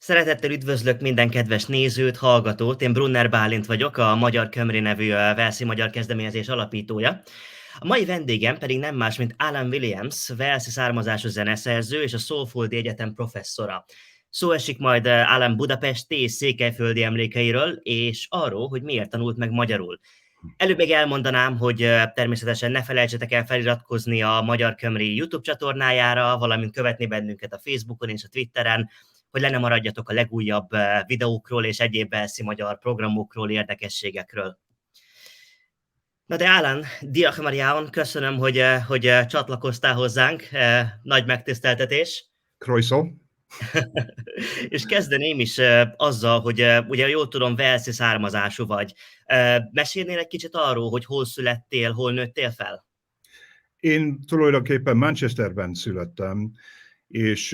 Szeretettel üdvözlök minden kedves nézőt, hallgatót. Én Brunner Bálint vagyok, a Magyar Kömri nevű Walesi magyar kezdeményezés alapítója. A mai vendégem pedig nem más, mint Alan Williams, walesi származású zeneszerző és a Szolföldi Egyetem professzora. Szó esik majd Alan budapesti és székelyföldi emlékeiről, és arról, hogy miért tanult meg magyarul. Előbb még elmondanám, hogy természetesen ne felejtsetek el feliratkozni a Magyar Kömri YouTube csatornájára, valamint követni bennünket a Facebookon és a Twitteren, hogy le ne maradjatok a legújabb videókról és egyéb walesi magyar programokról, érdekességekről. Na de Alan, Diolch Mariaon, köszönöm, hogy csatlakoztál hozzánk, nagy megtiszteltetés. Croeso. És kezdeném is azzal, hogy ugye jól tudom, walesi származású vagy. Mesélnél egy kicsit arról, hogy hol születtél, hol nőttél fel? Én tulajdonképpen Manchesterben születtem, és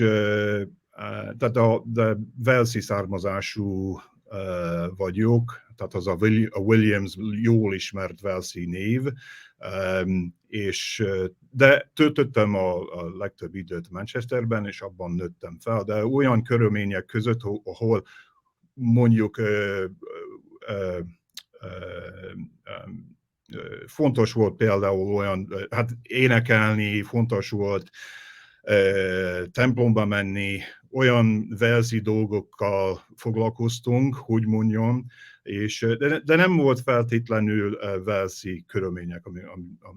tehát a walesi származású vagyok, tehát az a Williams jól ismert walesi név, de töltöttem a legtöbb időt Manchesterben, és abban nőttem fel, de olyan körülmények között, ahol mondjuk fontos volt például olyan, hát énekelni, fontos volt templomba menni, olyan walesi dolgokkal foglalkoztunk, hogy mondjam, de nem volt feltétlenül walesi körülmények,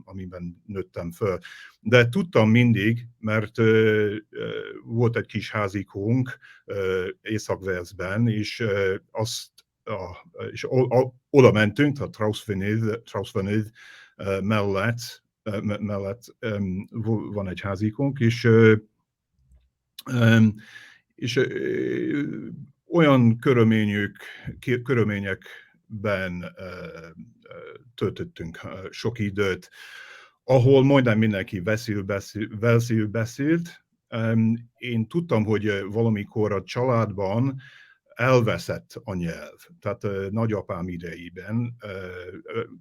amiben nőttem föl. De tudtam mindig, mert volt egy kis házikónk Észak-Walesben, és oda mentünk, a Trausvenid mellett van egy házikónk, és olyan körülményekben töltöttünk sok időt, ahol majdnem mindenki walesiül beszélt. Én tudtam, hogy valamikor a családban elveszett a nyelv. Tehát nagyapám idejében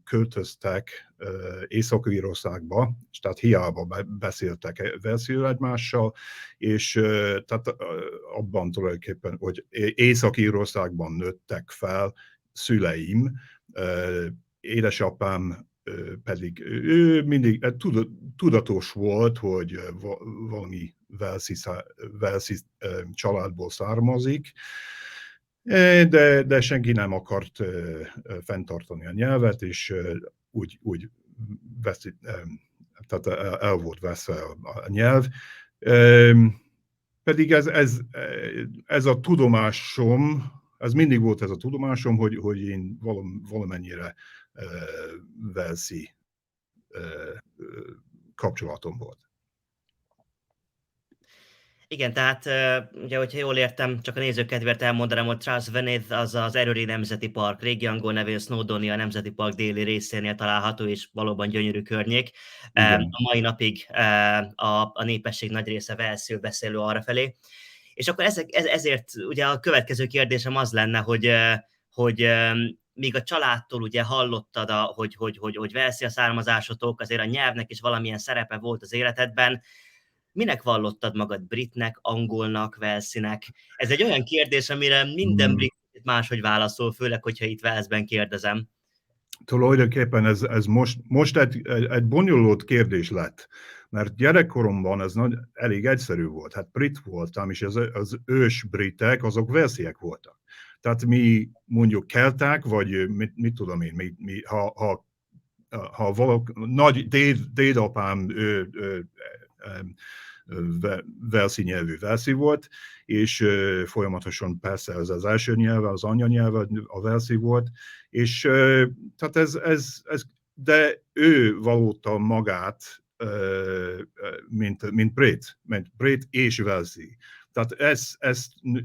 költöztek Észak-Írországba, és tehát hiába beszéltek walesiül egymással, és tehát abban tulajdonképpen, hogy Észak-Írországban nőttek fel szüleim, édesapám pedig ő mindig tudatos volt, hogy valami walesi családból származik, de senki nem akart fenntartani a nyelvet, és úgy tehát el volt veszve a nyelv. Pedig ez a tudomásom, ez mindig volt ez a tudomásom, hogy én valamennyire walesi kapcsolatom volt. Igen, tehát ugye, hogyha jól értem, csak a nézők kedvéért elmondanám, hogy Trausvenid az az Eruary Nemzeti Park, régi angol nevű Snowdonia Nemzeti Park déli részénél található, és valóban gyönyörű környék. Igen. A mai napig a népesség nagy része walesiül beszélő arrafelé. És akkor ezért ugye a következő kérdésem az lenne, hogy míg a családtól ugye hallottad, hogy walesi a származásotok, azért a nyelvnek is valamilyen szerepe volt az életedben. Minek vallottad magad? Britnek, angolnak, walesinek? Ez egy olyan kérdés, amire minden brit máshogy válaszol, főleg, hogyha itt Walesben kérdezem. Tulajdonképpen ez most egy bonyolult kérdés lett, mert gyerekkoromban ez elég egyszerű volt. Hát brit voltam, és az ős britek, azok walesiek voltak. Tehát mi mondjuk kelták, vagy mit tudom én, ha valaki, nagy dédapám walesi nyelvű walesi volt, és folyamatosan persze ez az első nyelve, az anyanyelve a walesi volt, és tehát de ő vallotta magát, mint brit és walesi. Tehát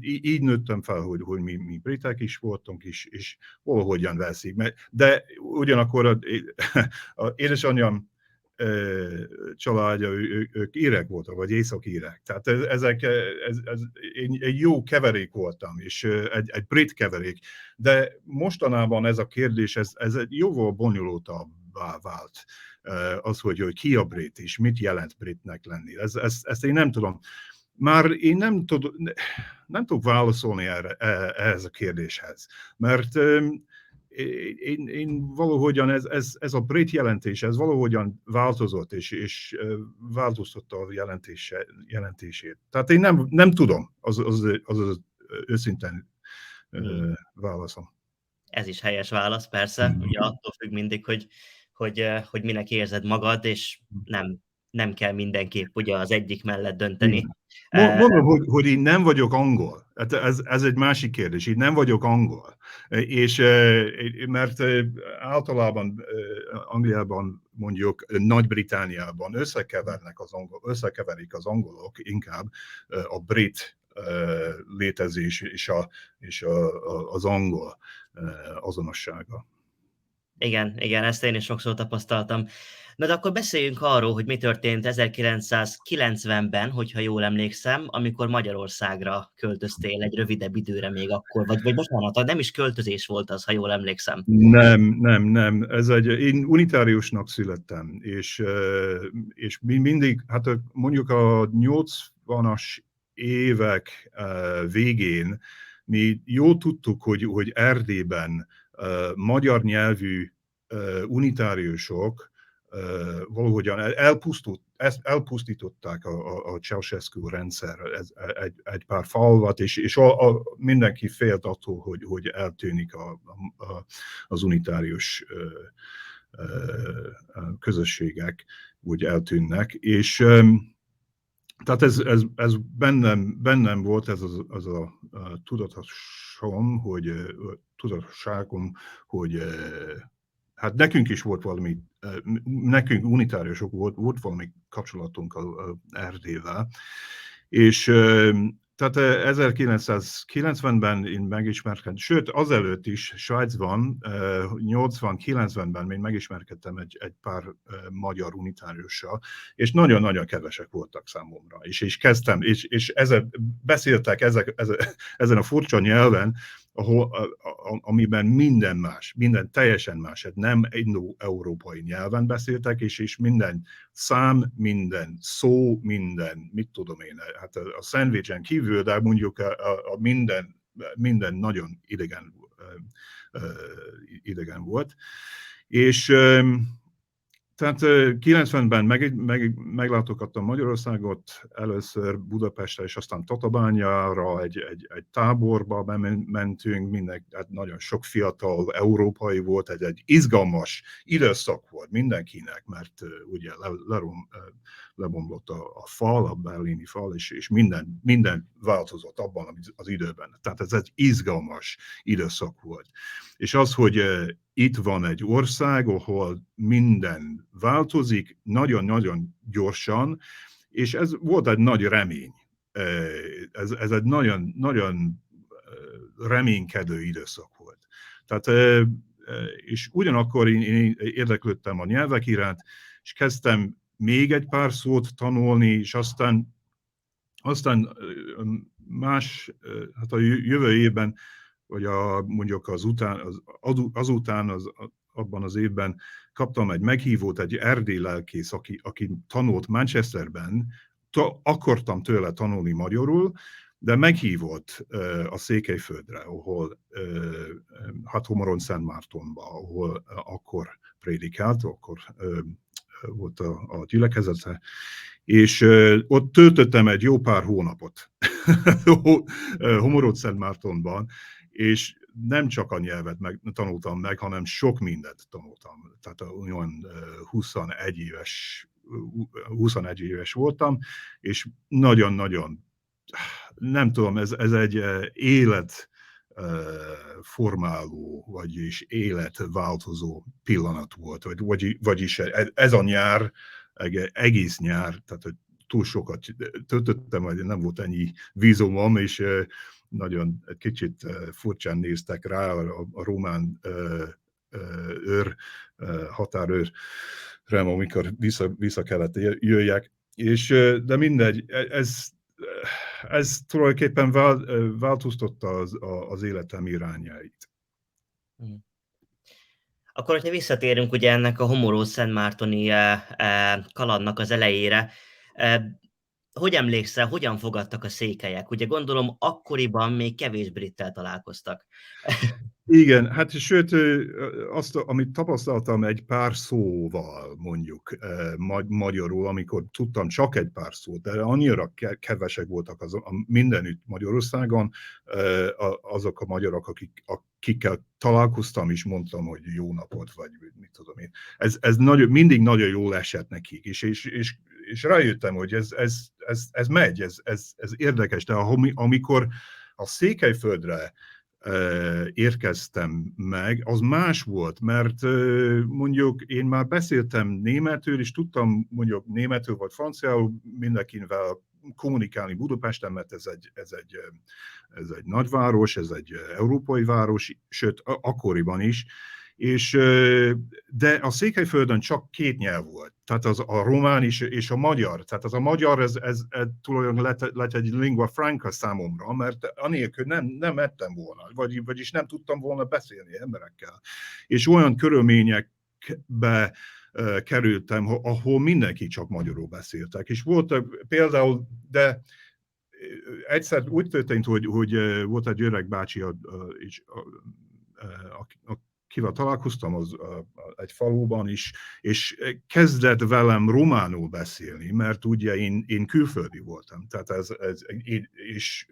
így nőttem fel, hogy mi britek is voltunk, és valahogyan walesi. De ugyanakkor az édesanyám családja, ők írek voltak, vagy észak-írek. Tehát én egy jó keverék voltam, és egy brit keverék. De mostanában ez a kérdés, ez egy jóval bonyolultabbá vált. Az, hogy ki a brit, és mit jelent britnek lenni. Ezt én nem tudom. Már én nem tudom, nem tudok válaszolni ehhez a kérdéshez, mert én valahogyan ez a brit jelentés, ez valahogyan változott, és változtatta a jelentését. Tehát én nem tudom, az őszintén válaszom. Ez is helyes válasz, persze. Ugye attól függ mindig, hogy minek érzed magad, és nem kell mindenképp ugye az egyik mellett dönteni. Mondom, hogy én nem vagyok angol. Ez egy másik kérdés. Én nem vagyok angol. És mert általában Angliában, mondjuk Nagy-Britanniában összekeverik az angolok inkább a brit létezés és az angol azonossága. Igen, ezt én is sokszor tapasztaltam. Na de akkor beszéljünk arról, hogy mi történt 1990-ben, hogyha jól emlékszem, amikor Magyarországra költöztél egy rövidebb időre még akkor, vagy bocsánat, nem is költözés volt az, ha jól emlékszem. Nem. Én unitáriusnak születtem, és mindig, hát mondjuk a 80-as évek végén mi jól tudtuk, hogy Erdélyben magyar nyelvű unitáriusok valahogyan elpusztították a Ceausescu rendszer egy pár falvat, és mindenki félt attól, hogy eltűnik az unitárius közösségek, úgy eltűnnek, és tehát ez bennem volt, ez a tudatosságom, hogy hát nekünk is volt valami, nekünk unitáriusok volt valami kapcsolatunk az Erdélyvel, és tehát 1990-ben én megismerkedtem, sőt azelőtt is Svájcban, 80-90-ben én megismerkedtem egy pár magyar unitáriussal, és nagyon-nagyon kevesek voltak számomra, és kezdtem, és beszéltek ezen a furcsa nyelven, amiben minden teljesen más, nem indo-európai nyelven beszéltek, és minden szám, minden szó, minden, mit tudom én, hát a szendvicsen kívül, de mondjuk a minden nagyon idegen volt. És tehát 90-ben meglátogattam Magyarországot, először Budapestre, és aztán Tatabányára egy táborba mentünk, hát nagyon sok fiatal európai volt, egy izgalmas időszak volt mindenkinek, mert ugye lebomlott a fal, a berlini fal, és minden változott abban az időben. Tehát ez egy izgalmas időszak volt. És az, hogy itt van egy ország, ahol minden változik nagyon-nagyon gyorsan, és ez volt egy nagy remény. Ez egy nagyon reménykedő időszak volt. Tehát, és ugyanakkor én érdeklődtem a nyelvek iránt, és kezdtem még egy pár szót tanulni, és aztán hát a jövő évben, vagy mondjuk azután abban az évben kaptam egy meghívót, egy erdély lelkész, aki tanult Manchesterben, akartam tőle tanulni magyarul, de meghívott a Székelyföldre, ahol hát Humoron-Szentmártonba, ahol akkor prédikált, akkor volt a gyülekezete, és ott töltöttem egy jó pár hónapot Humoron-Szentmártonban, és nem csak a nyelvet tanultam meg, hanem sok mindent tanultam. Tehát olyan 21 éves voltam, és nagyon-nagyon, nem tudom, ez egy életformáló, vagyis életváltozó pillanat volt, vagyis ez a nyár, egész nyár, tehát hogy túl sokat töltöttem, vagy nem volt ennyi vízumom, és nagyon egy kicsit furcsán néztek rá a román határőrre, amikor vissza kellett jöjjek. De mindegy, ez tulajdonképpen változtatta az életem irányait. Akkor, hogyha visszatérünk ugye ennek a Homoróz-Szentmártoni kalandnak az elejére, hogy emlékszel, hogyan fogadtak a székelyek? Ugye gondolom akkoriban még kevés brittel találkoztak. Igen, hát sőt, azt, amit tapasztaltam egy pár szóval, mondjuk magyarul, amikor tudtam csak egy pár szót, de annyira kevesek voltak mindenütt Magyarországon, azok a magyarok, akikkel találkoztam, és mondtam, hogy jó napot, vagy mit tudom én. Ez mindig nagyon jól esett nekik, és rájöttem, hogy ez megy, ez érdekes, de amikor a Székelyföldre érkeztem meg, az más volt, mert mondjuk én már beszéltem németül, és tudtam mondjuk németül vagy franciául mindenkivel kommunikálni Budapesten, mert ez egy nagyváros, ez egy európai város, sőt, akkoriban is, de a Székelyföldön csak két nyelv volt, tehát a román és a magyar. Tehát a magyar ez tulajdonképpen lett egy lingua franca számomra, mert anélkül nem ettem volna, vagyis nem tudtam volna beszélni emberekkel. És olyan körülményekbe kerültem, ahol mindenki csak magyarul beszéltek. És voltak például, de egyszer úgy történt, hogy volt egy öreg bácsi, akivel találkoztam egy faluban is, és kezdett velem románul beszélni, mert ugye én külföldi voltam, tehát és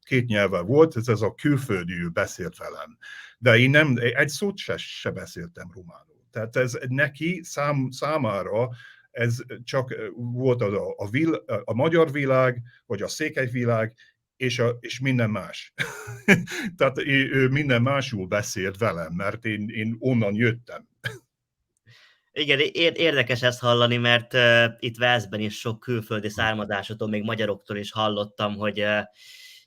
két nyelve volt, ez a külföldi beszélt velem, de én egy szót se beszéltem románul. Tehát ez neki számára ez csak volt a magyar világ, vagy a székely világ, és minden más. Tehát ő minden másul beszélt velem, mert én onnan jöttem. Igen, érdekes ezt hallani, mert itt Walesben is sok külföldi származásútól, még magyaroktól is hallottam, hogy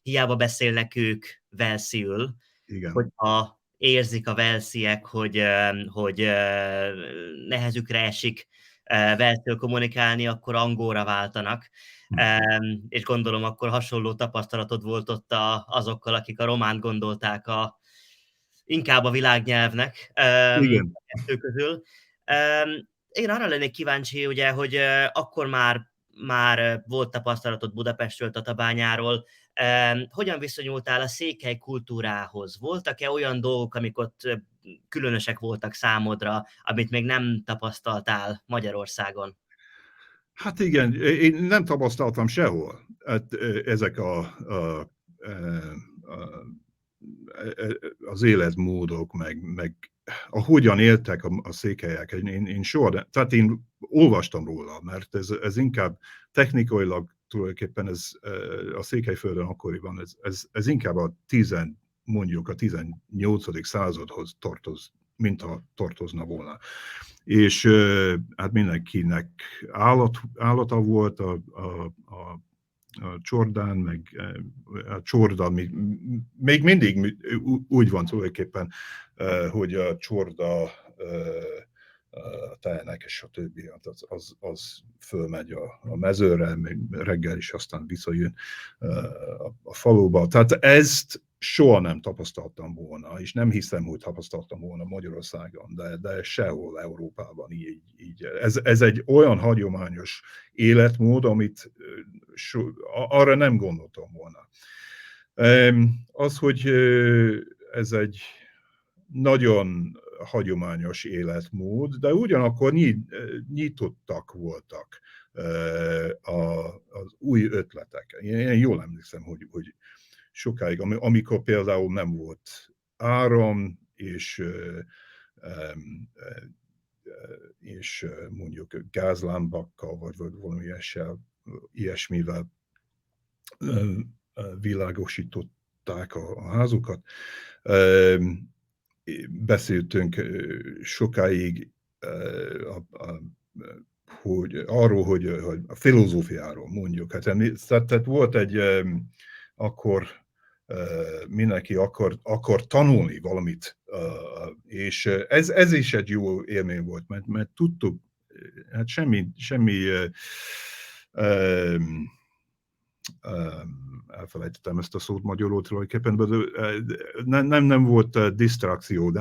hiába beszélnek ők walesiül, Igen. hogyha érzik a walesiek, hogy nehezükre esik walesről kommunikálni, akkor angolra váltanak. És gondolom, akkor hasonló tapasztalatod volt ott azokkal, akik a románt gondolták inkább a világnyelvnek Igen. kettő közül. Én arra lennék kíváncsi, ugye, hogy akkor már volt tapasztalatod Budapestről, Tatabányáról. Hogyan viszonyultál a székely kultúrához? Voltak-e olyan dolgok, amik ott különösek voltak számodra, amit még nem tapasztaltál Magyarországon? Hát igen, én nem tapasztaltam sehol ezek az életmódok, meg ahogyan éltek a székelyek. Én soha, tehát én olvastam róla, mert ez inkább technikailag tulajdonképpen a Székelyföldön akkoriban, ez inkább mondjuk a 18. századhoz mint ha tartozna volna. És hát mindenkinek állata volt, a csordán, meg a csorda, még mindig úgy van tulajdonképpen, hogy a csorda tehenek, és a többi, az fölmegy a mezőre, még reggel is aztán visszajön a faluba. Tehát ezt soha nem tapasztaltam volna, és nem hiszem, hogy tapasztaltam volna Magyarországon, de sehol Európában így. Ez egy olyan hagyományos életmód, amit arra nem gondoltam volna. Az, hogy ez egy nagyon hagyományos életmód, de ugyanakkor nyitottak voltak az új ötletek. Én jól emlékszem, hogy sokáig, amikor például nem volt áram, és mondjuk gázlámbakkal, vagy valami ilyesmivel világosították a házukat. Beszéltünk sokáig arról, hogy a filozófiáról mondjuk. Tehát volt akkor mindenki akar tanulni valamit, és ez is egy jó élmény volt, mert tudtuk, hát semmi elfelejtettem ezt a szót magyarul tulajdonképpen, de nem volt disztrakció,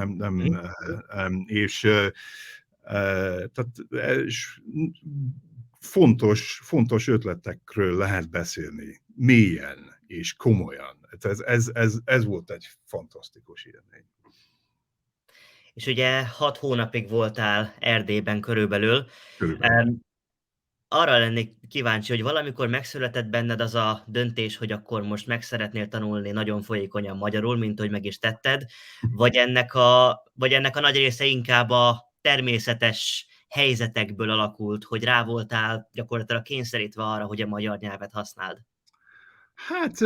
és tehát fontos ötletekről lehet beszélni mélyen és komolyan. Ez volt egy fantasztikus élmény. És ugye 6 hónapig voltál Erdélyben körülbelül. Körülbelül. Arra lennék kíváncsi, hogy valamikor megszületett benned az a döntés, hogy akkor most meg szeretnél tanulni nagyon folyékonyan magyarul, mint hogy meg is tetted, vagy ennek a nagy része inkább a természetes helyzetekből alakult, hogy rá voltál gyakorlatilag kényszerítve arra, hogy a magyar nyelvet használd? Hát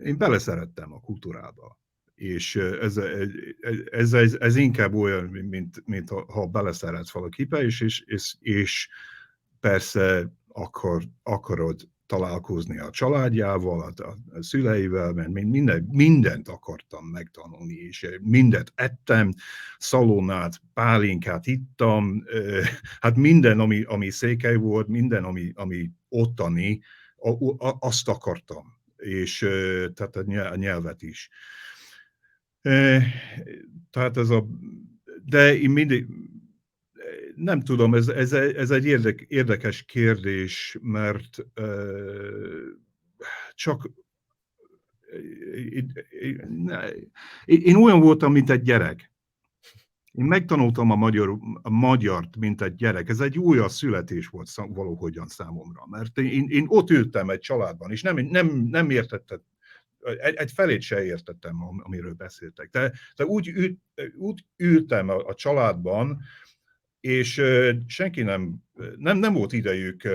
én beleszerettem a kultúrába, és ez inkább olyan, mint ha beleszeretsz valakibe, és persze akarod találkozni a családjával, a szüleivel, mert mindent akartam megtanulni, és mindent ettem, szalonnát, pálinkát ittam, hát minden, ami székely volt, minden, ami ottani, azt akartam, és tehát a nyelvet is. Tehát de én mindig, nem tudom, ez egy érdekes kérdés, mert csak én olyan voltam, mint egy gyerek. Én megtanultam a magyart, mint egy gyerek. Ez egy újabb születés volt valahogyan számomra, mert én ott ültem egy családban, és nem értettem, egy felét se értettem, amiről beszéltek. De úgy ültem a családban, és senki nem volt idejük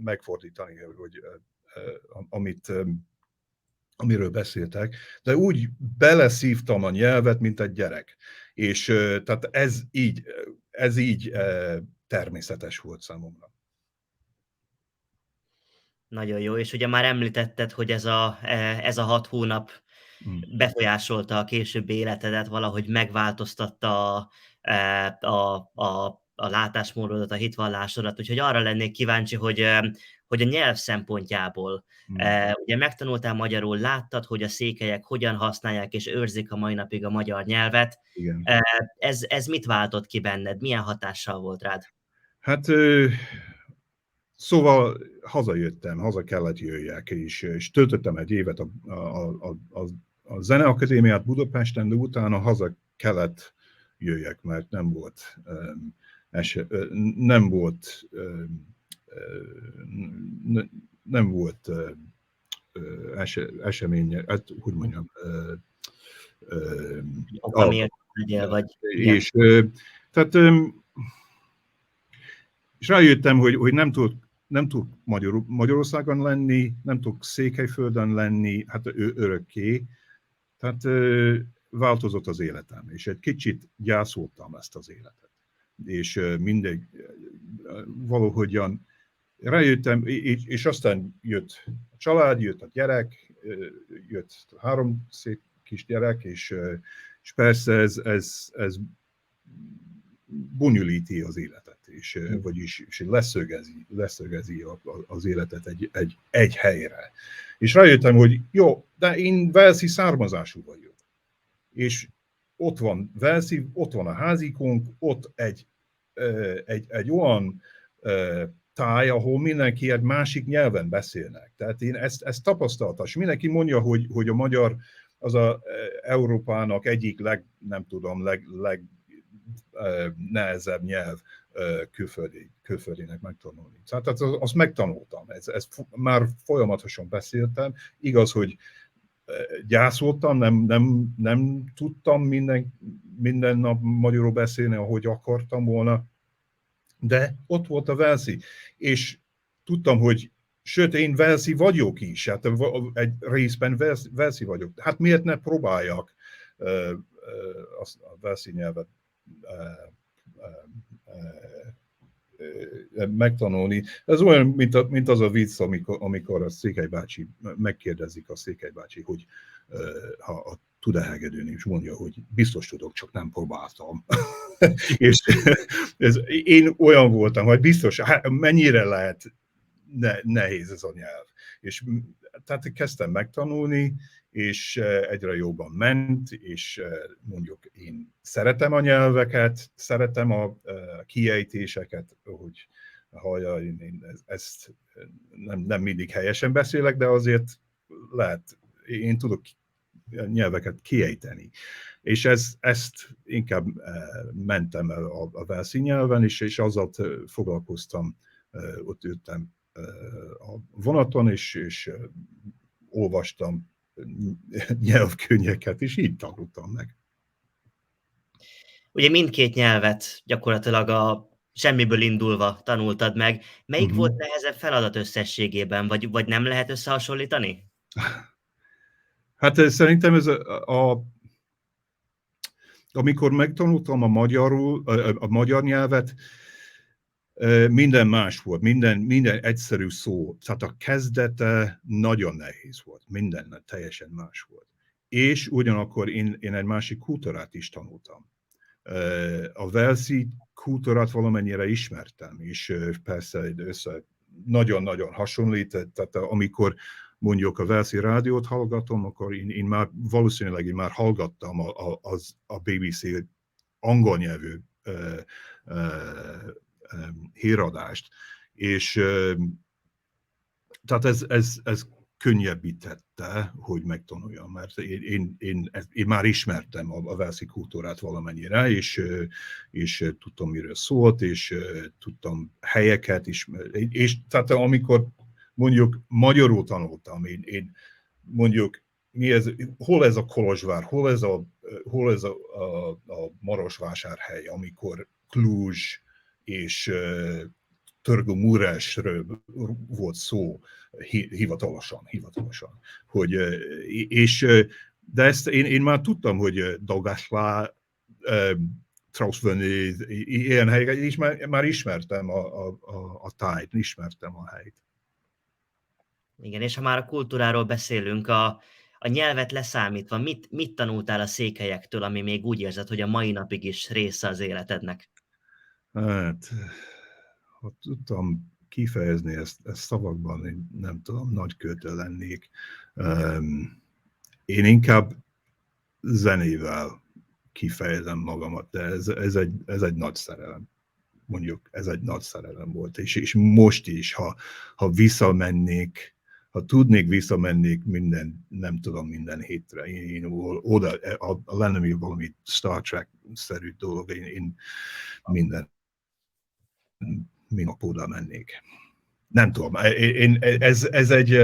megfordítani, hogy amiről beszéltek, de úgy beleszívtam a nyelvet, mint egy gyerek. És tehát ez így természetes volt számomra. Nagyon jó, és ugye már említetted, hogy ez a 6 hónap befolyásolta a későbbi életedet, valahogy megváltoztatta a látásmódodat, a hitvallásodat, úgyhogy arra lennék kíváncsi, hogy a nyelv szempontjából, ugye megtanultál magyarul, láttad, hogy a székelyek hogyan használják és őrzik a mai napig a magyar nyelvet. Igen. Ez mit váltott ki benned? Milyen hatással volt rád? Hát szóval haza kellett jöjjek, és töltöttem egy évet a Zeneakadémiát Budapesten, de utána haza kellett jöjjek, mert nem volt eseménye, hát hogy mondjam, Oka miért legyél, vagy... Igen. és tehát és rájöttem, hogy nem tudok Magyarországon lenni, nem tudok Székelyföldön lenni, hát örökké. Tehát változott az életem, és egy kicsit gyászoltam ezt az életet. És mindegy, valahogyan rájöttem, és aztán jött a család, jött a gyerek, jött 3 szép kis gyerek, és persze ez bonyolíti az életet, vagyis leszögezi az életet egy helyre. És rájöttem, hogy jó, de én walesi származású vagyok. És ott van Walesi, ott van a házikunk, ott egy olyan táj, ahol mindenki egy másik nyelven beszélnek. Tehát én ezt tapasztaltam, és mindenki mondja, hogy a magyar az Európának egyik legnehezebb nyelv külföldinek megtanulni. Tehát azt megtanultam, ezt már folyamatosan beszéltem. Igaz, hogy gyászoltam, nem tudtam minden nap magyarul beszélni, ahogy akartam volna, de ott volt a walesi, és tudtam, hogy sőt, én walesi vagyok is, hát egy részben walesi vagyok. Hát miért ne próbáljak a walesi nyelvet megtanulni. Ez olyan, mint az a vicc, amikor a Székely bácsi, megkérdezik a Székely bácsi, hogy ha tud-e hegedülni, és mondja, hogy biztos tudok, csak nem próbáltam. És én olyan voltam, hogy biztos, mennyire lehet nehéz ez a nyelv. És tehát kezdtem megtanulni, és egyre jobban ment, és mondjuk én szeretem a nyelveket, szeretem a kiejtéseket, hallja, én ezt nem mindig helyesen beszélek, de azért lehet, én tudok nyelveket kiejteni. És ezt inkább mentem el a Velszi nyelven, és azzal foglalkoztam, ott ültem a vonaton, és olvastam nyelvkönyveket, és így tanultam meg. Ugye mindkét nyelvet gyakorlatilag a semmiből indulva tanultad meg. Melyik volt nehezebb feladat összességében, vagy nem lehet összehasonlítani? Hát szerintem ez amikor megtanultam a magyar nyelvet, minden más volt, minden egyszerű szó. Tehát a kezdete nagyon nehéz volt, minden teljesen más volt. És ugyanakkor én egy másik kultúrát is tanultam. A velszi kultúrát valamennyire ismertem, és persze nagyon-nagyon hasonlít, tehát amikor mondjuk a velszi rádiót hallgatom, akkor én már valószínűleg már hallgattam a BBC angol nyelvű híradást, és tehát ez könnyebbítette, hogy megtanuljam, mert én már ismertem a velszi kultúrát valamennyire, és tudtam, miről szólt, és tudtam helyeket is, és tehát amikor mondjuk magyarul tanultam, én mondjuk hol ez a Kolozsvár, hol ez a Marosvásárhely, amikor Cluj és Târgu Mureșről volt szó hivatalosan, hogy, és, de ezt én már tudtam, hogy Daugavpils, Trauszvöni, ilyen helyeket, és már ismertem a tájt, ismertem a helyt. Igen, és ha már a kultúráról beszélünk, a nyelvet leszámítva, mit tanultál a székelyektől, ami még úgy érzed, hogy a mai napig is része az életednek? Hát, ha tudtam kifejezni ezt szavakban, én nem tudom, nagy költő lennék. Én inkább zenével kifejezem magamat, de ez egy nagy szerelem. Mondjuk ez egy nagy szerelem volt, és most is, ha visszamennék, ha tudnék visszamennék minden hétre, én oda, lenne még valami Star Trek-szerű dolog, én minden nap oda mennék. Nem tudom, ez egy,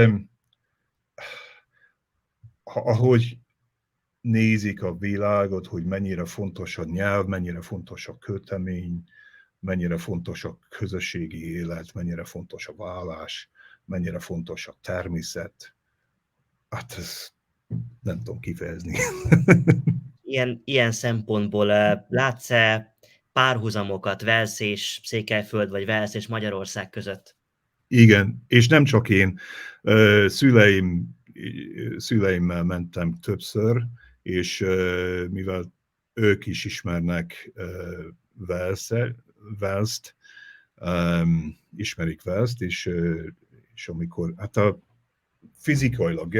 ahogy nézik a világot, hogy mennyire fontos a nyelv, mennyire fontos a költemény, mennyire fontos a közösségi élet, mennyire fontos a vállás, mennyire fontos a természet. Hát ezt nem tudom kifejezni. Ilyen szempontból látsz-e párhuzamokat Velsz és Székelyföld, vagy Velsz és Magyarország között? Igen, és nem csak én. Szüleimmel mentem többször, és mivel ők is ismernek Velszt, ismerik Velszt, és amikor, hát fizikailag,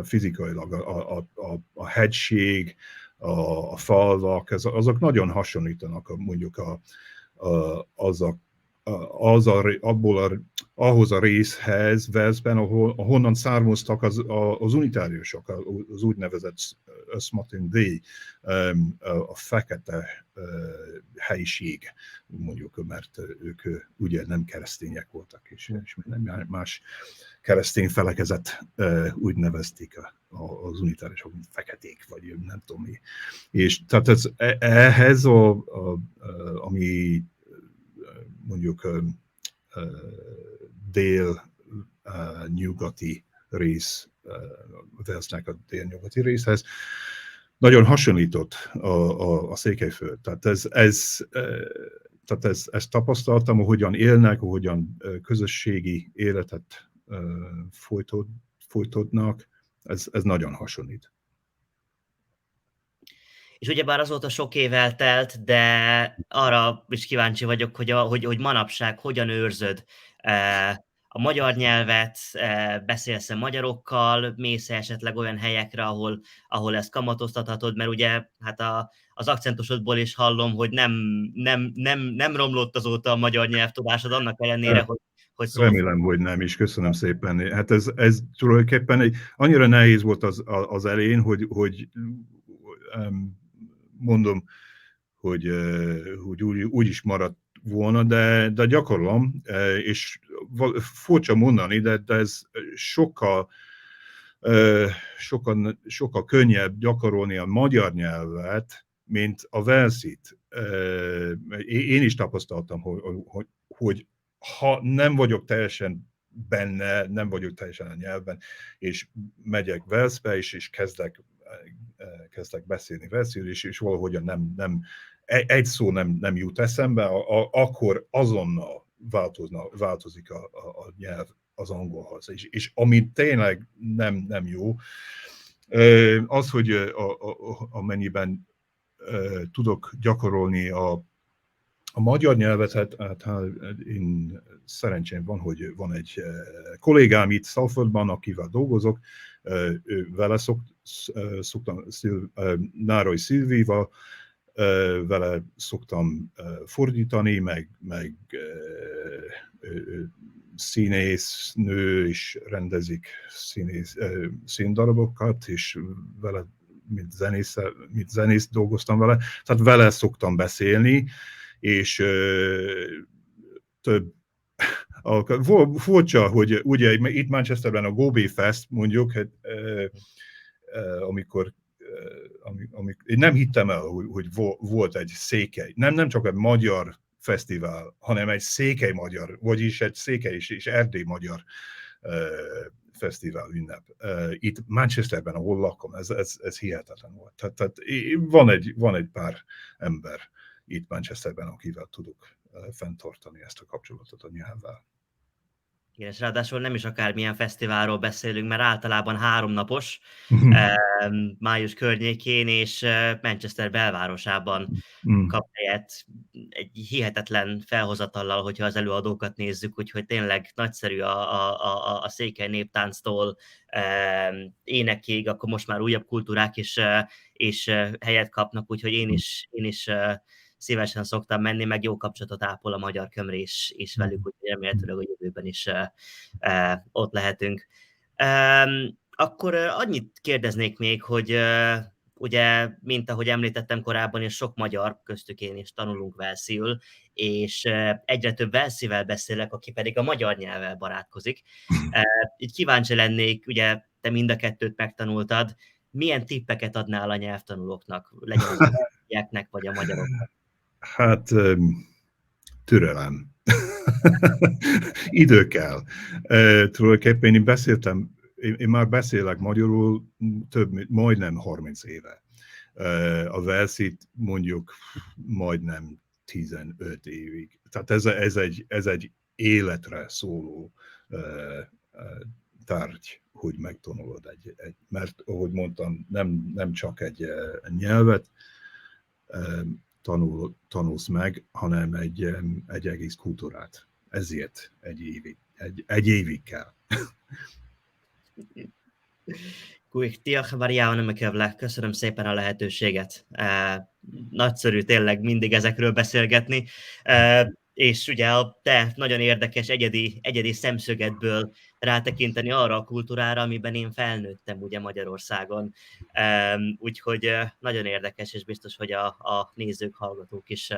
fizikailag a hegység, a falvak, azok nagyon hasonlítanak mondjuk ahhoz a részhez Velszben, ahonnan származtak az unitáriusok, az úgynevezett Ösmatin V, a fekete helyiség, mondjuk, mert ők ugye nem keresztények voltak, és minden más keresztény felekezet úgy nevezték az unitáriusok, mint feketék, vagy nem tudom mi. És tehát ehhez, ami mondjuk dél-nyugati rész, Velsznek a délnyugati részhez, nagyon hasonlított a Székelyföld. Tehát ezt tapasztaltam, hogyan élnek, hogyan közösségi életet folytatnak, ez nagyon hasonlít. És ugyebár azóta sok év eltelt, de arra is kíváncsi vagyok, hogy manapság hogyan őrzöd a magyar nyelvet, beszélsz-e magyarokkal, mész esetleg olyan helyekre, ahol ezt kamatoztathatod, mert ugye hát az akcentusodból is hallom, hogy nem romlott azóta a magyar nyelvtudásod, annak ellenére, hogy szól. Remélem, hogy nem is. Köszönöm szépen. Hát ez tulajdonképpen annyira nehéz volt az elején, hogy mondom, hogy úgy is maradt volna, de gyakorlom, és furcsa mondani, de ez sokkal könnyebb gyakorolni a magyar nyelvet, mint a velszit. Én is tapasztaltam, hogy ha nem vagyok teljesen benne, nem vagyok teljesen a nyelvben, és megyek Velszbe, és kezdek beszélni velszül, és valahogyan egy szó nem jut eszembe, akkor azonnal változik a nyelv az angolhoz. És ami tényleg nem jó, az, hogy amennyiben tudok gyakorolni a magyar nyelvet, hát én szerencsém van, hogy van egy kollégám itt Salfordban, akivel dolgozok, vele szoktam, Nároly Szilvival, vele szoktam fordítani, meg színésznő is rendezik színdarabokat, és vele, mint zenész dolgoztam vele, tehát vele szoktam beszélni, és több furcsa, hogy ugye itt Manchesterben a Gobi Fest mondjuk, hát, amikor én nem hittem el, hogy volt egy székely, nem csak egy magyar fesztivál, hanem egy székely magyar, vagyis egy székely és erdély magyar fesztivál ünnep. Itt Manchesterben, ahol lakom, ez hihetetlen volt. Tehát van egy pár ember itt Manchesterben, akivel tudok fenntartani ezt a kapcsolatot a nyelvvel. Igen, és ráadásul nem is akármilyen fesztiválról beszélünk, mert általában 3 napos, május környékén, és Manchester belvárosában kap helyet egy hihetetlen felhozatallal, hogyha az előadókat nézzük, úgyhogy tényleg nagyszerű a székely néptánctól énekig, akkor most már újabb kultúrák is helyet kapnak, úgyhogy én is szívesen szoktam menni, meg jó kapcsolatot ápol a Magyar Kömr is velük, úgyhogy remélhetőleg a jövőben is ott lehetünk. Akkor annyit kérdeznék még, hogy ugye, mint ahogy említettem korábban, és sok magyar, köztük én is tanulunk velszül, és egyre több velszivel beszélek, aki pedig a magyar nyelvvel barátkozik. Így kíváncsi lennék, ugye te mind a kettőt megtanultad, milyen tippeket adnál a nyelvtanulóknak, legyen az a velszieknek, vagy a magyaroknak? Hát türelem. Idő kell. Tulajdonképpen én már beszélek magyarul majdnem 30 éve. A velszit mondjuk majdnem 15 évig. Tehát ez egy életre szóló tárgy, hogy megtanulod mert ahogy mondtam, nem csak egy nyelvet tanulsz meg, hanem egy egész kultúrát. Ezért egy évig kell. Köszönöm szépen a lehetőséget. Nagyszerű tényleg mindig ezekről beszélgetni. És ugye a te nagyon érdekes, egyedi szemszögedből rátekinteni arra a kultúrára, amiben én felnőttem ugye Magyarországon. Úgyhogy nagyon érdekes, és biztos, hogy a nézők, hallgatók is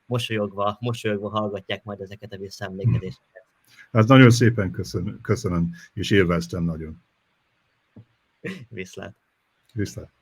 mosolyogva hallgatják majd ezeket a visszaemlékezéseket. Hát nagyon szépen köszönöm, és élveztem nagyon. Viszlát. Viszlát.